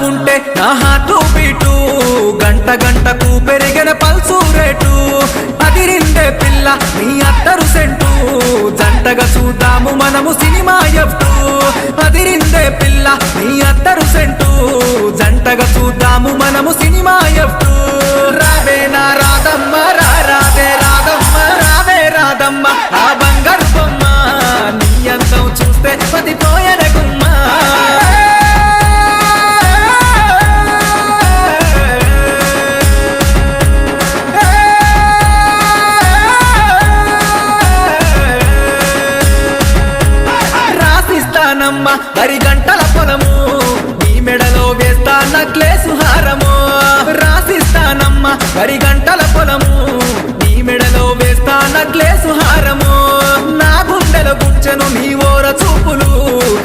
ఉంటే నా heart beat గంట గంటకు పెరిగిన పల్సు రేటు అదిరిందే పిల్ల నీ అత్తరు సెంటు జంటగా చూద్దాము మనము సినిమా ఎఫ్టు అదిరిందే పిల్ల నీ అత్తరు సెంటు జంటగా చూద్దాము మనము సినిమా ఎఫ్టు రావే నా రాధమ్మ రాధే రాధమ్మ రావే రాధమ్మ ఆ బంగారు బొమ్మ నీ అందం చూస్తే పదిపోయన గుమ్మ రాసిస్తానమ్మ 10 గంటల పొలము నీ మెడలో వేస్తా నక్లేసు హారము రాసిస్తానమ్మ 10 గంటల పొలము నీ మెడలో వేస్తా నక్లేసు హారము నా గుండెలో గుచ్చను నీవో